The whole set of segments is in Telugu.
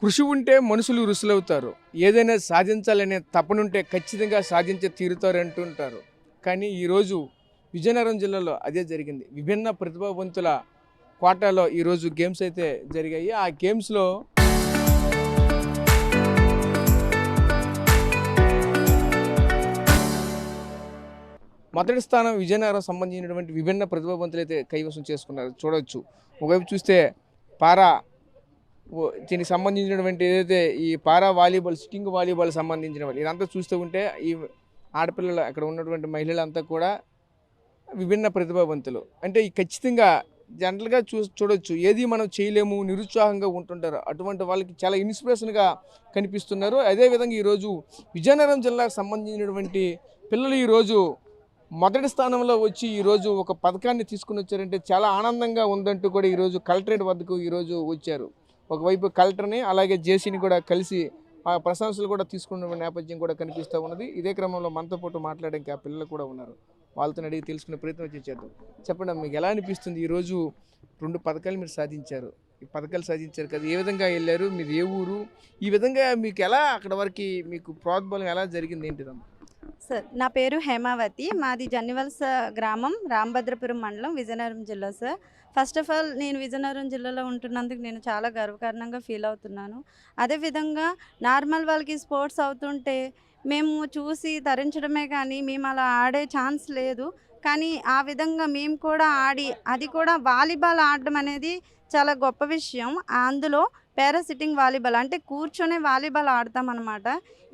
కృషి ఉంటే మనుషులు ఋషులవుతారు. ఏదైనా సాధించాలనే తపనుంటే ఖచ్చితంగా సాధించే తీరుతారు అంటుంటారు. కానీ ఈరోజు విజయనగరం జిల్లాలో అదే జరిగింది. విభిన్న ప్రతిభావంతుల కోటాలో ఈరోజు గేమ్స్ అయితే జరిగాయి. ఆ గేమ్స్లో మొదటి స్థానం విజయనగరం సంబంధించినటువంటి విభిన్న ప్రతిభావంతులు అయితే కైవసం చేసుకున్నారు. చూడవచ్చు, ఒకవైపు చూస్తే పారా దీనికి సంబంధించినటువంటి ఏదైతే ఈ పారా వాలీబాల్, సిట్టింగ్ వాలీబాల్ సంబంధించిన వాళ్ళు ఇదంతా చూస్తూ ఉంటే ఈ ఆడపిల్లలు అక్కడ ఉన్నటువంటి మహిళలంతా కూడా విభిన్న ప్రతిభావంతులు. అంటే ఈ ఖచ్చితంగా జనరల్గా చూడొచ్చు, ఏది మనం చేయలేము, నిరుత్సాహంగా ఉంటుంటారు. అటువంటి వాళ్ళకి చాలా ఇన్స్పిరేషన్గా కనిపిస్తున్నారు. అదేవిధంగా ఈరోజు విజయనగరం జిల్లాకు సంబంధించినటువంటి పిల్లలు ఈరోజు మొదటి స్థానంలో వచ్చి ఈరోజు ఒక పథకాన్ని తీసుకుని వచ్చారంటే చాలా ఆనందంగా ఉందంటూ కూడా ఈరోజు కలెక్టరేట్ వద్దకు ఈరోజు వచ్చారు. ఒకవైపు కలెక్టర్ని అలాగే జేసీని కూడా కలిసి ఆ ప్రశంసలు కూడా తీసుకున్న నేపథ్యం కూడా కనిపిస్తూ ఉన్నది. ఇదే క్రమంలో మనతో పాటు మాట్లాడడానికి ఆ పిల్లలు కూడా ఉన్నారు. వాళ్ళతో అడిగి తెలుసుకునే ప్రయత్నం చేద్దాం. చెప్పండి, మీకు ఎలా అనిపిస్తుంది? ఈరోజు 2 పథకాలు మీరు సాధించారు. ఈ పథకాలు సాధించారు కదా, ఏ విధంగా వెళ్ళారు, మీది ఏ ఊరు, ఈ విధంగా మీకు ఎలా అక్కడ వరకు మీకు ప్రోద్బలం ఎలా జరిగింది ఏంటిదమ్మా? సార్, నా పేరు హేమావతి. మాది జన్నివలస గ్రామం, రామభద్రపురం మండలం, విజయనగరం జిల్లా. సార్, ఫస్ట్ ఆఫ్ ఆల్ నేను విజయనగరం జిల్లాలో ఉంటున్నందుకు నేను చాలా గర్వకారణంగా ఫీల్ అవుతున్నాను. అదేవిధంగా నార్మల్ వాళ్ళకి స్పోర్ట్స్ అవుతుంటే మేము చూసి తరించడమే కానీ మేము అలా ఆడే ఛాన్స్ లేదు. కానీ ఆ విధంగా మేము కూడా ఆడి, అది కూడా వాలీబాల్ ఆడడం అనేది చాలా గొప్ప విషయం. అందులో పారా సిట్టింగ్ వాలీబాల్ అంటే కూర్చొని వాలీబాల్ ఆడతామన్నమాట.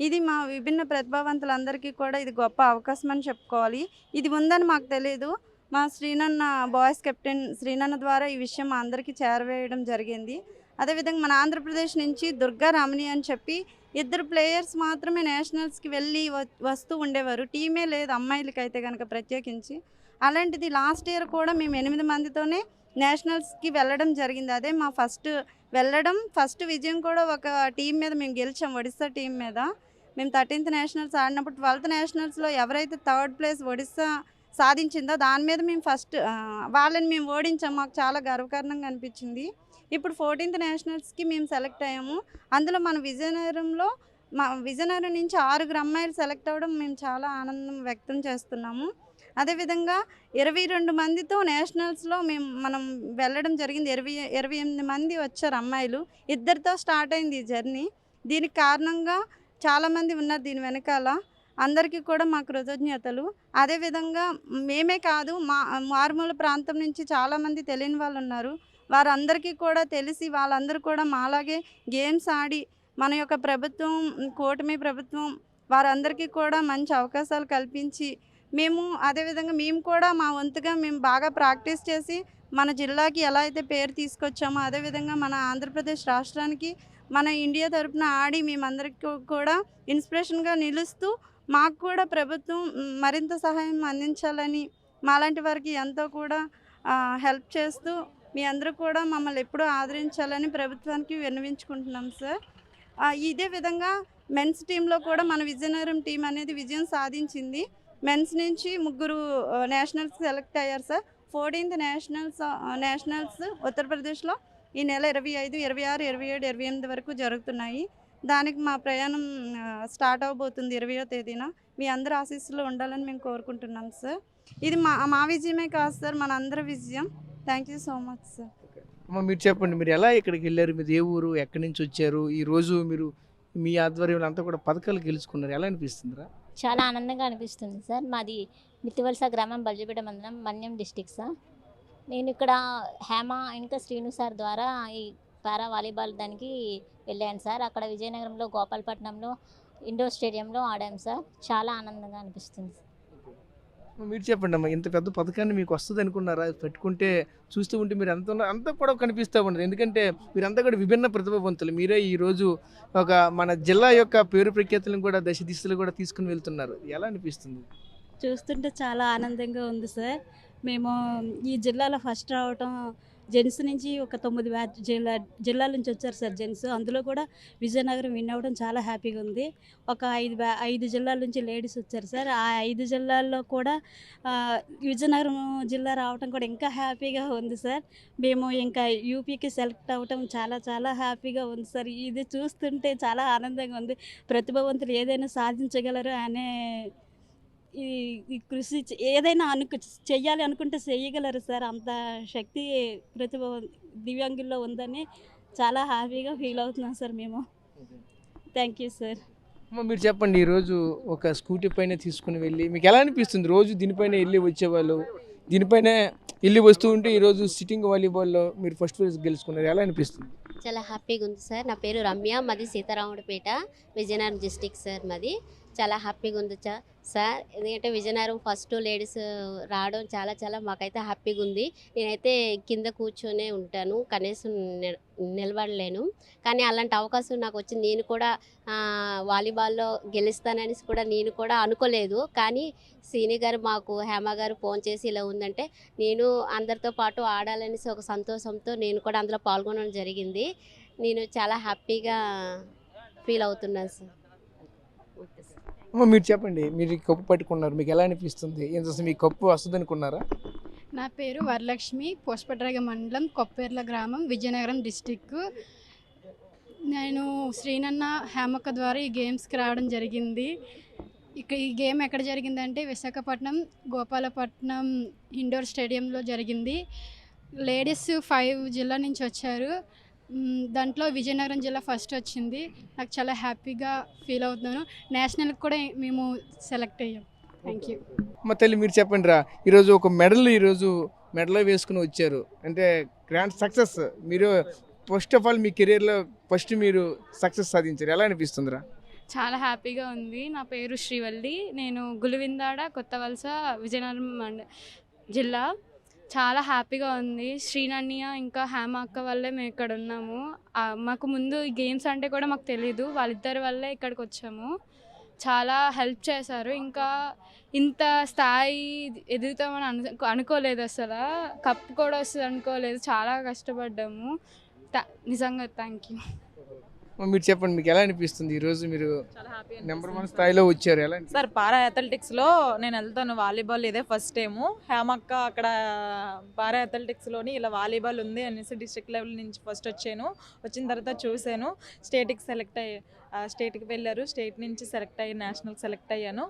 ఇది మా విభిన్న ప్రతిభావంతులందరికీ కూడా ఇది గొప్ప అవకాశం అని చెప్పుకోవాలి. ఇది ఉందని మాకు తెలియదు. మా శ్రీనన్న బాయ్స్ కెప్టెన్ శ్రీనన్న ద్వారా ఈ విషయం మా అందరికీ చేరవేయడం జరిగింది. అదేవిధంగా మన ఆంధ్రప్రదేశ్ నుంచి దుర్గా రమణి అని చెప్పి 2 ప్లేయర్స్ మాత్రమే నేషనల్స్కి వెళ్ళి వస్తూ ఉండేవారు. టీమే లేదు అమ్మాయిలకైతే కనుక ప్రత్యేకించి. అలాంటిది లాస్ట్ ఇయర్ కూడా మేము 8 మందితోనే నేషనల్స్కి వెళ్ళడం జరిగింది. అదే మా ఫస్ట్ విజయం కూడా ఒక టీం మీద మేము గెలిచాం, ఒడిస్సా టీం మీద. మేము 13th నేషనల్స్ ఆడినప్పుడు 12th నేషనల్స్లో ఎవరైతే 3rd ప్లేస్ ఒడిస్సా సాధించిందో దాని మీద మేము వాళ్ళని మేము ఓడించాం. మాకు చాలా గర్వకారణంగా అనిపించింది. ఇప్పుడు 14th నేషనల్స్కి మేము సెలెక్ట్ అయ్యాము. అందులో మన విజయనగరం నుంచి 6 అమ్మాయిలు సెలెక్ట్ అవ్వడం మేము చాలా ఆనందం వ్యక్తం చేస్తున్నాము. అదేవిధంగా 22 మందితో నేషనల్స్లో మనం వెళ్ళడం జరిగింది. 28 మంది వచ్చారు అమ్మాయిలు. 2తో స్టార్ట్ అయింది ఈ జర్నీ. దీనికి కారణంగా చాలామంది ఉన్నారు దీని వెనకాల. అందరికీ కూడా మా కృతజ్ఞతలు. అదేవిధంగా మేమే కాదు, మారుమూల ప్రాంతం నుంచి చాలామంది తెలియని వాళ్ళు ఉన్నారు. వారందరికీ కూడా తెలిసి వాళ్ళందరూ కూడా మాలాగే గేమ్స్ ఆడి మన యొక్క ప్రభుత్వం, కూటమి ప్రభుత్వం వారందరికీ కూడా మంచి అవకాశాలు కల్పించి అదేవిధంగా మేము కూడా మా వంతుగా మేము బాగా ప్రాక్టీస్ చేసి మన జిల్లాకి ఎలా అయితే పేరు తీసుకొచ్చామో అదేవిధంగా మన ఆంధ్రప్రదేశ్ రాష్ట్రానికి మన ఇండియా తరపున ఆడి మేమందరికీ కూడా ఇన్స్పిరేషన్గా నిలుస్తూ మాకు కూడా ప్రభుత్వం మరింత సహాయం అందించాలని, మాలాంటి వారికి ఎంతో కూడా హెల్ప్ చేస్తూ మీ అందరూ కూడా మమ్మల్ని ఎప్పుడూ ఆదరించాలని ప్రభుత్వానికి విన్నవించుకుంటున్నాం సార్. ఇదే విధంగా మెన్స్ టీంలో కూడా మన విజయనగరం టీం అనేది విజయం సాధించింది. మెన్స్ నుంచి 3 నేషనల్స్ సెలెక్ట్ అయ్యారు సార్. 14th నేషనల్స్ ఉత్తరప్రదేశ్లో ఈ నెల 25, 26, 27, 28 వరకు జరుగుతున్నాయి. దానికి మా ప్రయాణం స్టార్ట్ అవబోతుంది 20వ తేదీన. మీ అందరి ఆశీస్సులు ఉండాలని మేము కోరుకుంటున్నాం సార్. ఇది మా విజయమే కాదు సార్, మన అందరి విజయం. Thank you so much sir. అమ్మ, మీరు చెప్పండి, మీరు ఎలా ఇక్కడికి వెళ్ళారు, మీరు ఏ ఊరు, ఎక్కడి నుంచి వచ్చారు, ఈరోజు మీరు మీ ఆధ్వర్యంలో అంతా కూడా పథకాలు గెలుచుకున్నారు, ఎలా అనిపిస్తుందిరా? చాలా ఆనందంగా అనిపిస్తుంది సార్. మాది మిత్తివలస గ్రామం, బల్జపేట మండలం, మన్యం డిస్టిక్ సార్. నేను ఇక్కడ హేమ ఇంకా శ్రీను సార్ ద్వారా ఈ పారా వాలీబాల్ దానికి వెళ్ళాను సార్. అక్కడ విజయనగరంలో గోపాలపట్నంలో ఇండోర్ స్టేడియంలో ఆడాము సార్. చాలా ఆనందంగా అనిపిస్తుంది. మీరు చెప్పండి అమ్మా, ఇంత పెద్ద పథకాన్ని మీకు వస్తుంది అనుకున్నారా? పెట్టుకుంటే చూస్తూ ఉంటే మీరు అంతా కూడా కనిపిస్తూ ఉండదు. ఎందుకంటే మీరంతా కూడా విభిన్న ప్రతిభావంతులు. మీరే ఈరోజు ఒక మన జిల్లా యొక్క పేరు ప్రఖ్యాతులను కూడా దశ దిశలు కూడా తీసుకుని వెళ్తున్నారు. ఎలా అనిపిస్తుంది? చూస్తుంటే చాలా ఆనందంగా ఉంది సార్. మేము ఈ జిల్లాలో ఫస్ట్ రావటం జెంట్స్ నుంచి ఒక 9 బ్యాచ్ జిల్లాల నుంచి వచ్చారు సార్ జెంట్స్. అందులో కూడా విజయనగరం విన్ అవ్వడం చాలా హ్యాపీగా ఉంది. ఒక 5 జిల్లాల నుంచి లేడీస్ వచ్చారు సార్. ఆ 5 జిల్లాల్లో కూడా విజయనగరం జిల్లా రావడం కూడా ఇంకా హ్యాపీగా ఉంది సార్. మేము ఇంకా యూపీకి సెలెక్ట్ అవ్వటం చాలా చాలా హ్యాపీగా ఉంది సార్. ఇది చూస్తుంటే చాలా ఆనందంగా ఉంది. ప్రతిభావంతులు ఏదైనా సాధించగలరు అనే ఈ ఈ కృషి ఏదైనా చెయ్యాలి అనుకుంటే చెయ్యగలరు సార్. అంత శక్తి ప్రతిభ దివ్యాంగుల్లో ఉందని చాలా హ్యాపీగా ఫీల్ అవుతున్నాం సార్ మేము. Thank you sir. అమ్మ మీరు చెప్పండి, ఈరోజు ఒక స్కూటీ పైన తీసుకుని వెళ్ళి మీకు ఎలా అనిపిస్తుంది? రోజు దీనిపైన వెళ్ళి వచ్చేవాళ్ళు, దీనిపైన వెళ్ళి వస్తూ ఉంటే ఈరోజు సిట్టింగ్ వాలీబాల్లో మీరు ఫస్ట్ ప్రైజ్ గెలుచుకున్నారు, ఎలా అనిపిస్తుంది? చాలా హ్యాపీగా ఉంది సార్. నా పేరు రమ్య, మాది సీతారాముడిపేట, విజయనగరం డిస్టిక్ సార్ మాది. చాలా హ్యాపీగా ఉంది సార్. ఎందుకంటే విజయనగరం ఫస్ట్ లేడీస్ రావడం చాలా చాలా మాకైతే హ్యాపీగా ఉంది. నేనైతే కింద కూర్చొనే ఉంటాను, కనీసం నిలబడలేను. కానీ అలాంటి అవకాశం నాకు వచ్చింది. నేను కూడా వాలీబాల్లో గెలుస్తానని కూడా నేను కూడా అనుకోలేదు. కానీ సీని గారు మాకు హేమ గారు ఫోన్ చేసి ఇలా ఉందంటే నేను అందరితో పాటు ఆడాలనేసి ఒక సంతోషంతో నేను కూడా అందులో పాల్గొనడం జరిగింది. నేను చాలా హ్యాపీగా ఫీల్ అవుతున్నాను సార్. Okay sir. అమ్మ మీరు చెప్పండి, మీరు ఈ కప్పు పట్టుకున్నారు, మీకు ఎలా అనిపిస్తుంది? అసలు మీ కప్పు వస్తుంది అనుకున్నారా? నా పేరు వరలక్ష్మి, పోస్పట్రాగ మండలం, కొప్పేర్ల గ్రామం, విజయనగరం డిస్టిక్. నేను శ్రీనన్న హేమక్క ద్వారా ఈ గేమ్స్కి రావడం జరిగింది. ఈ గేమ్ ఎక్కడ జరిగిందంటే విశాఖపట్నం గోపాలపట్నం ఇండోర్ స్టేడియంలో జరిగింది. లేడీస్ 5 జిల్లా నుంచి వచ్చారు. దాంట్లో విజయనగరం జిల్లా ఫస్ట్ వచ్చింది. నాకు చాలా హ్యాపీగా ఫీల్ అవుతున్నాను. నేషనల్కి కూడా మేము సెలెక్ట్ అయ్యాం. Thank you. మా తల్లి మీరు చెప్పండి రా, ఈరోజు ఒక మెడల్ వేసుకుని వచ్చారు అంటే గ్రాండ్ సక్సెస్. మీరు ఫస్ట్ ఆఫ్ ఆల్ మీ కెరీర్లో ఫస్ట్ మీరు సక్సెస్ సాధించారు, ఎలా అనిపిస్తుందిరా? చాలా హ్యాపీగా ఉంది. నా పేరు శ్రీవల్లి, నేను గులివిందాడ కొత్తవలస విజయనగరం జిల్లా. చాలా హ్యాపీగా ఉంది. శ్రీనన్య ఇంకా హేమ అక్క వల్లే మేము ఇక్కడ ఉన్నాము. మాకు ముందు ఈ గేమ్స్ అంటే కూడా మాకు తెలీదు, వాళ్ళిద్దరి వల్లే ఇక్కడికి వచ్చాము. చాలా హెల్ప్ చేశారు. ఇంకా ఇంత స్థాయి ఎదుగుతామని అనుకోలేదు, అసలు కప్ కూడా వస్తుంది అనుకోలేదు. చాలా కష్టపడ్డాము. నిజంగా థ్యాంక్ యూ. మీరు చెప్పండి, మీకు ఎలా అనిపిస్తుంది? ఈరోజు మీరు నెంబర్ 1 స్థాయిలో వచ్చారు, ఎలా సార్? పారా అథ్లెటిక్స్లో నేను వెళ్తాను. వాలీబాల్ ఇదే ఫస్ట్ టైము. హేమక్క అక్కడ పారా అథ్లెటిక్స్లోని ఇలా వాలీబాల్ ఉంది అనేసి డిస్ట్రిక్ట్ లెవెల్ నుంచి ఫస్ట్ వచ్చాను. వచ్చిన తర్వాత చూశాను, స్టేట్కి సెలెక్ట్ అయ్యి స్టేట్కి వెళ్ళారు, స్టేట్ నుంచి సెలెక్ట్ అయ్యి నేషనల్కి సెలెక్ట్ అయ్యాను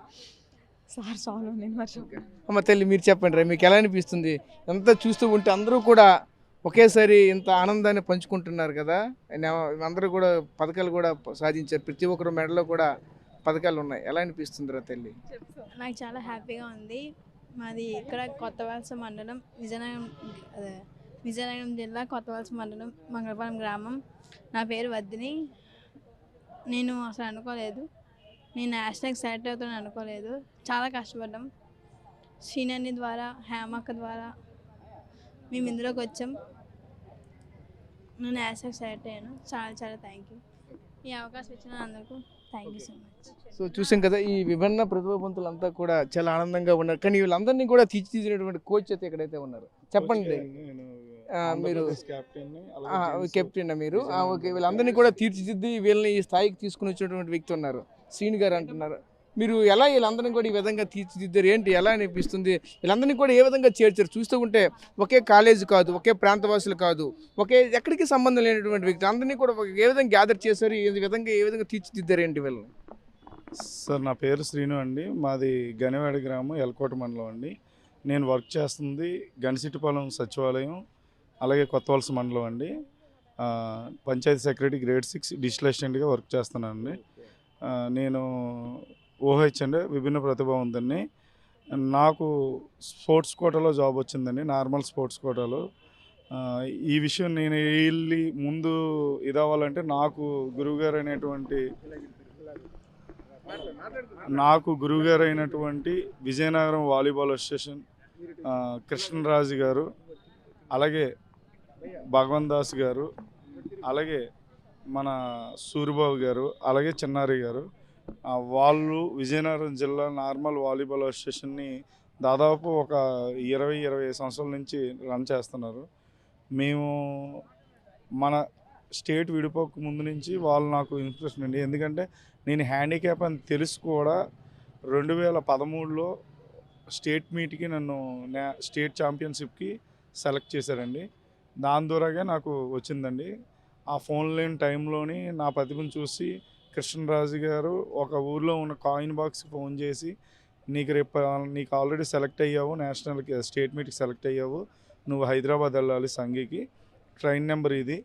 సార్. చాలు నేను మర్చిపోయాను. అమ్మ తల్లి మీరు చెప్పండి రా, మీకు ఎలా అనిపిస్తుంది? ఎంత చూస్తూ ఉంటే అందరూ కూడా ఒకేసారి ఇంత ఆనందాన్ని పంచుకుంటున్నారు కదా, అందరూ కూడా పథకాలు కూడా సాధించారు, ప్రతి ఒక్కరు మెడలో కూడా పథకాలు ఉన్నాయి, ఎలా అనిపిస్తుంది రా తల్లి? నాకు చాలా హ్యాపీగా ఉంది. మాది ఇక్కడ కొత్తవలస మండలం, విజయనగరం జిల్లా, కొత్తవలస మండలం, మంగళపాలెం గ్రామం. నా పేరు వద్దిని. నేను అసలు అనుకోలేదు నేను నేషనల్కి సెలెక్ట్ అవుతానని అనుకోలేదు. చాలా కష్టపడ్డాం. శ్రీనన్ని ద్వారా, హేమక్క ద్వారా మేము ఇందులోకి వచ్చాం. నేను నేషనల్కి సెలెక్ట్ అయ్యాను. చాలా చాలా థ్యాంక్ యూ. ఈ అవకాశం ఇచ్చిన అందరికీ thank you so much. So చూసాం కదా, ఈ విభిన్న ప్రతిభావంతులంతా కూడా చాలా ఆనందంగా ఉన్నారు. కానీ వీళ్ళందరినీ కూడా తీర్చిదిద్దినటువంటి కోచ్ అయితే ఎక్కడైతే ఉన్నారు, చెప్పండి. మీరు కెప్టెన్ మీరు? ఓకే, వీళ్ళందరినీ కూడా తీర్చిదిద్ది వీళ్ళని ఈ స్థాయికి తీసుకుని వచ్చినటువంటి వ్యక్తి ఉన్నారు, శ్రీని గారు అంటున్నారు. మీరు ఎలా వీళ్ళందరినీ కూడా ఈ విధంగా తీర్చిదిద్దారు, ఏంటి, ఎలా అనిపిస్తుంది? వీళ్ళందరినీ కూడా ఏ విధంగా చేర్చారు? చూస్తూ ఉంటే ఒకే కాలేజ్ కాదు, ఒకే ప్రాంతవాసులు కాదు, ఎక్కడికి సంబంధం లేనటువంటి వ్యక్తి అందరినీ కూడా ఏ విధంగా గ్యాదర్ చేశారు, ఏ విధంగా తీర్చిదిద్దారు, ఏంటి వీళ్ళని? సార్ నా పేరు శ్రీను అండి, మాది గనివాడ గ్రామం, ఎల్కోట మండలం అండి. నేను వర్క్ చేస్తుంది గణసిటిపాలెం సచివాలయం, అలాగే కొత్తవలస మండలం అండి. పంచాయతీ సెక్రటరీ గ్రేడ్ 6 డిజిటల్ అసిస్టెంట్గా వర్క్ చేస్తున్నానండి. నేను ఓహెచ్ అండి, విభిన్న ప్రతిభావంతుని. నాకు స్పోర్ట్స్ కోటాలో జాబ్ వచ్చిందండి, నార్మల్ స్పోర్ట్స్ కోటాలో. ఈ విషయం నేను వెళ్ళి ముందు ఇదవ్వాలంటే నాకు గురువుగారు అయినటువంటి విజయనగరం వాలీబాల్ అసోసియేషన్ కృష్ణరాజు గారు, అలాగే భగవంత్ దాస్ గారు, అలాగే మన సూరిబాబు గారు, అలాగే చిన్నారి గారు, వాళ్ళు విజయనగరం జిల్లా నార్మల్ వాలీబాల్ అసోసియేషన్ని దాదాపు ఒక 20-25 సంవత్సరాల నుంచి రన్ చేస్తున్నారు. మేము మన స్టేట్ విడిపోక ముందు నుంచి వాళ్ళు నాకు ఇన్స్పిరేషన్ అండి. ఎందుకంటే నేను హ్యాండిక్యాప్ అని తెలుసు కూడా 2013లో స్టేట్ మీట్కి నన్ను స్టేట్ ఛాంపియన్షిప్కి సెలెక్ట్ చేశారండి. దాని ద్వారాగా నాకు వచ్చిందండి. ఆ ఫోన్ లేని టైంలోని నా ప్రతిభను చూసి కృష్ణరాజు గారు ఒక ఊర్లో ఉన్న కాయిన్ బాక్స్కి ఫోన్ చేసి, నీకు ఆల్రెడీ సెలెక్ట్ అయ్యావు, నేషనల్కి స్టేట్ మీట్కి సెలెక్ట్ అయ్యావు, నువ్వు హైదరాబాద్ వెళ్ళాలి సంఘీకి, ట్రైన్ నెంబర్ ఇది,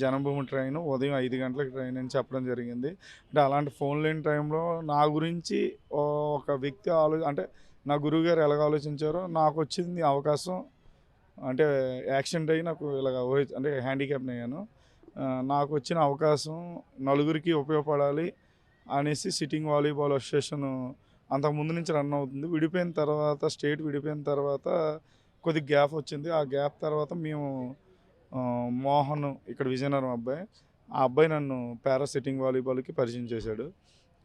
జనభూమి ట్రైన్, ఉదయం 5 గంటలకు ట్రైన్ అని చెప్పడం జరిగింది. అంటే అలాంటి ఫోన్ లేని టైంలో నా గురించి ఒక వ్యక్తి అంటే నా గురువుగారు ఎలాగ ఆలోచించారో నాకు వచ్చింది అవకాశం. అంటే యాక్సిడెంట్ అయ్యి నాకు ఇలాగ అంటే హ్యాండిక్యాప్ని అయ్యాను. నాకు వచ్చిన అవకాశం నలుగురికి ఉపయోగపడాలి అనేసి సిట్టింగ్ వాలీబాల్ అసోసియేషన్ అంతకుముందు నుంచి రన్ అవుతుంది. విడిపోయిన తర్వాత స్టేట్ విడిపోయిన తర్వాత కొద్దిగా గ్యాప్ వచ్చింది. ఆ గ్యాప్ తర్వాత మేము మోహన్ ఇక్కడ విజయనగరం అబ్బాయి, ఆ అబ్బాయి నన్ను పారా సిట్టింగ్ వాలీబాల్కి పరిచయం చేశాడు.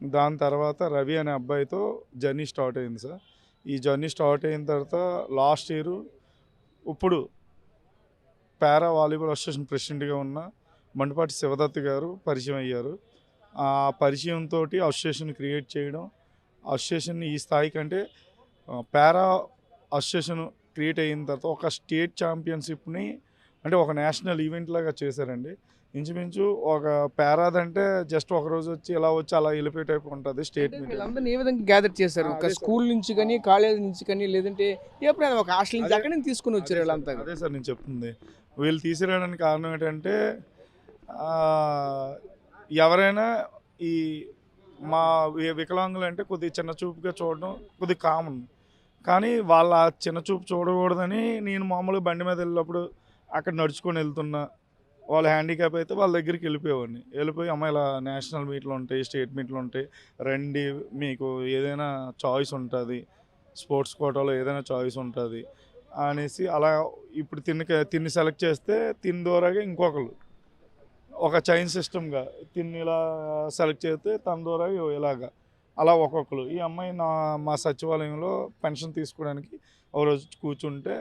దాని తర్వాత రవి అనే అబ్బాయితో జర్నీ స్టార్ట్ అయింది సార్. ఈ జర్నీ స్టార్ట్ అయిన తర్వాత లాస్ట్ ఇయర్ ఇప్పుడు పారా వాలీబాల్ అసోసియేషన్ ప్రెసిడెంట్గా ఉన్న మండపాటి శివదత్ గారు పరిచయం అయ్యారు. ఆ పరిచయంతో అసోసియేషన్ క్రియేట్ చేయడం, అసోసియేషన్ ఈ స్థాయి కంటే పారా అసోసియేషన్ క్రియేట్ అయిన తర్వాత ఒక స్టేట్ ఛాంపియన్షిప్ని అంటే ఒక నేషనల్ ఈవెంట్ లాగా చేశారండి. ఇంచుమించు ఒక పారాదంటే జస్ట్ ఒక రోజు వచ్చి ఇలా వచ్చి అలా వెళ్ళిపోయే టైప్ ఉంటుంది స్టేట్ మీట్. వీళ్ళందరినీ ఏ విధంగా గ్యాదర్ చేశారు? ఒక స్కూల్ నుంచి కానీ, కాలేజ్ నుంచి కానీ, లేదంటే ఎప్పుడైనా ఒక హాస్టల్ నుంచి అక్కడి నుంచి తీసుకుని వచ్చారు వీళ్ళంతా? అదే సార్ నేను చెప్తుంది. వీళ్ళు తీసుకురావడానికి కారణం ఏంటంటే ఎవరైనా ఈ మా వికలాంగులు అంటే కొద్దిగా చిన్న చూపుగా చూడడం కొద్దిగా కామన్, కానీ వాళ్ళ చిన్న చూపు చూడకూడదని నేను మామూలుగా బండి మీద వెళ్ళినప్పుడు అక్కడ నడుచుకొని వెళ్తున్నా, వాళ్ళ హ్యాండిక్యాప్ అయితే వాళ్ళ దగ్గరికి వెళ్ళిపోయి అమ్మ ఇలా నేషనల్ మీట్లు ఉంటాయి, స్టేట్ మీట్లు ఉంటాయి, రండి, మీకు ఏదైనా చాయిస్ ఉంటుంది, స్పోర్ట్స్ కోటాలో ఏదైనా చాయిస్ ఉంటుంది అనేసి అలా ఇప్పుడు తిన్ని సెలెక్ట్ చేస్తే తిని ద్వారాగా ఇంకొకరు ఒక చైన్ సిస్టమ్గా తిన్ని ఇలా సెలెక్ట్ చేస్తే తన ద్వారా ఇలాగా అలా ఒక్కొక్కరు. ఈ అమ్మాయి మా సచివాలయంలో పెన్షన్ తీసుకోవడానికి ఒక రోజు కూర్చుంటే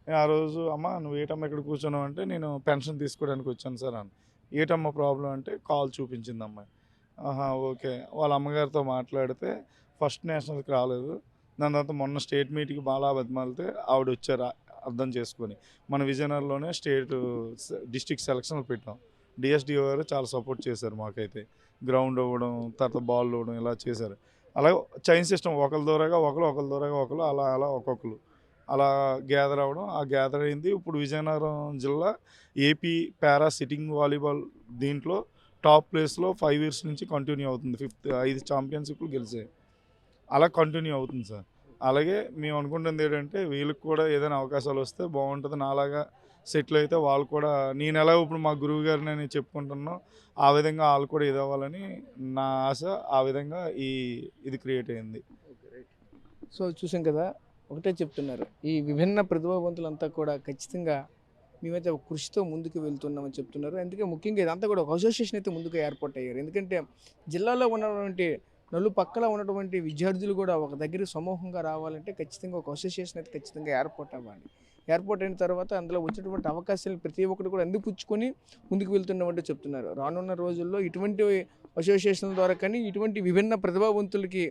ఆ రోజు అమ్మ నువ్వు ఏటమ్మ ఇక్కడ కూర్చున్నావు అంటే నేను పెన్షన్ తీసుకోవడానికి వచ్చాను సార్ అని. ఏటమ్మ ప్రాబ్లం అంటే కాల్ చూపించింది అమ్మాయి. ఓకే, వాళ్ళ అమ్మగారితో మాట్లాడితే ఫస్ట్ నేషనల్కి రాలేదు, దాని తర్వాత మొన్న స్టేట్ మీట్కి బాగా బతిమాలితే ఆవిడ వచ్చారు అర్థం చేసుకొని. మన విజయనగరంలోనే డిస్ట్రిక్ట్ సెలక్షన్లు పెట్టాం. డిఎస్డిఓ గారు చాలా సపోర్ట్ చేశారు మాకైతే, గ్రౌండ్ ఇవ్వడం, తర్వాత బాల్ ఇవ్వడం ఇలా చేశారు. అలాగే చైన్ సిస్టమ్ ఒకరి ద్వారాగా ఒకరు అలా ఒక్కొక్కరు అలా గ్యాదర్ అవ్వడం, ఆ గ్యాదర్ అయింది. ఇప్పుడు విజయనగరం జిల్లా ఏపీ పారా సిట్టింగ్ వాలీబాల్ దీంట్లో టాప్ ప్లేస్లో 5 years నుంచి కంటిన్యూ అవుతుంది. 5 ఛాంపియన్షిప్లు గెలిచాయి, అలా కంటిన్యూ అవుతుంది సార్. అలాగే మేము అనుకుంటుంది ఏంటంటే వీళ్ళకి కూడా ఏదైనా అవకాశాలు వస్తే బాగుంటుంది, నాలాగా సెటిల్ అయితే వాళ్ళు కూడా, నేను ఎలా ఇప్పుడు మా గురువు గారిని నేను చెప్పుకుంటున్నాను ఆ విధంగా వాళ్ళు కూడా ఇది అవ్వాలని నా ఆశ. ఆ విధంగా ఇది క్రియేట్ అయింది. సో చూసాం కదా, ఒకటే చెప్తున్నారు, ఈ విభిన్న ప్రతిభావంతులంతా కూడా ఖచ్చితంగా మేమైతే ఒక కృషితో ముందుకు వెళ్తున్నామని చెప్తున్నారు. అందుకే ముఖ్యంగా ఇదంతా కూడా ఒక అసోసియేషన్ అయితే ముందుకు ఏర్పాటు అయ్యారు. ఎందుకంటే జిల్లాలో ఉన్నటువంటి నలుపక్కల ఉన్నటువంటి విద్యార్థులు కూడా ఒక దగ్గర సమూహంగా రావాలంటే ఖచ్చితంగా ఒక అసోసియేషన్ అయితే ఖచ్చితంగా ఏర్పాటు అవ్వాలి. ఏర్పాటు అయిన తర్వాత అందులో వచ్చినటువంటి అవకాశాలు ప్రతి ఒక్కరు కూడా అందిపుచ్చుకొని ముందుకు వెళ్తున్నామంటే చెప్తున్నారు. రానున్న రోజుల్లో ఇటువంటి అసోసియేషన్ల ద్వారా కానీ ఇటువంటి విభిన్న ప్రతిభావంతులకి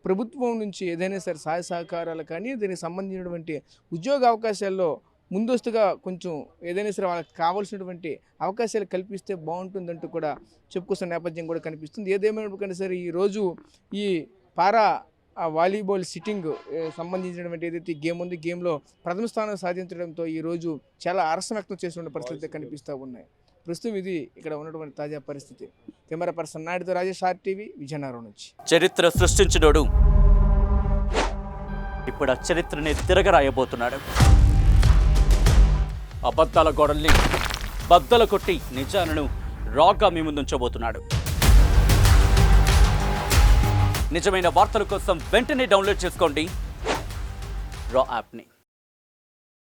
ప్రభుత్వం నుంచి ఏదైనా సరే సహాయ సహకారాలు కానీ దీనికి సంబంధించినటువంటి ఉద్యోగ అవకాశాల్లో ముందస్తుగా కొంచెం ఏదైనా సరే వాళ్ళకి కావాల్సినటువంటి అవకాశాలు కల్పిస్తే బాగుంటుందంటూ కూడా చెప్పుకొస్తున్న నేపథ్యం కూడా కనిపిస్తుంది. ఏదేమైనా సరే ఈరోజు ఈ పారా వాలీబాల్ సిట్టింగ్ సంబంధించినటువంటి ఏదైతే గేమ్ ఉంది, గేమ్లో ప్రథమ స్థానం సాధించడంతో ఈరోజు చాలా హర్షం వ్యక్తం చేస్తున్న పరిస్థితి కనిపిస్తూ ఉన్నాయి. ప్రస్తుతం ఇది ఇక్కడ ఉన్నటువంటి తాజా పరిస్థితి. కెమెరా పర్సన్ నాయుడుతో రాజేష్, RTV, విజయనగరం నుంచి. చరిత్ర సృష్టించినోడు ఇప్పుడు ఆ చరిత్రని తిరగరాయబోతున్నాడు. అబద్ధాల గోడల్ని బద్దలు కొట్టి నిజాలను రాగా మీ ముందుంచబోతున్నాడు. నిజమైన వార్తల కోసం వెంటనే డౌన్లోడ్ చేసుకోండి రా యాప్ని.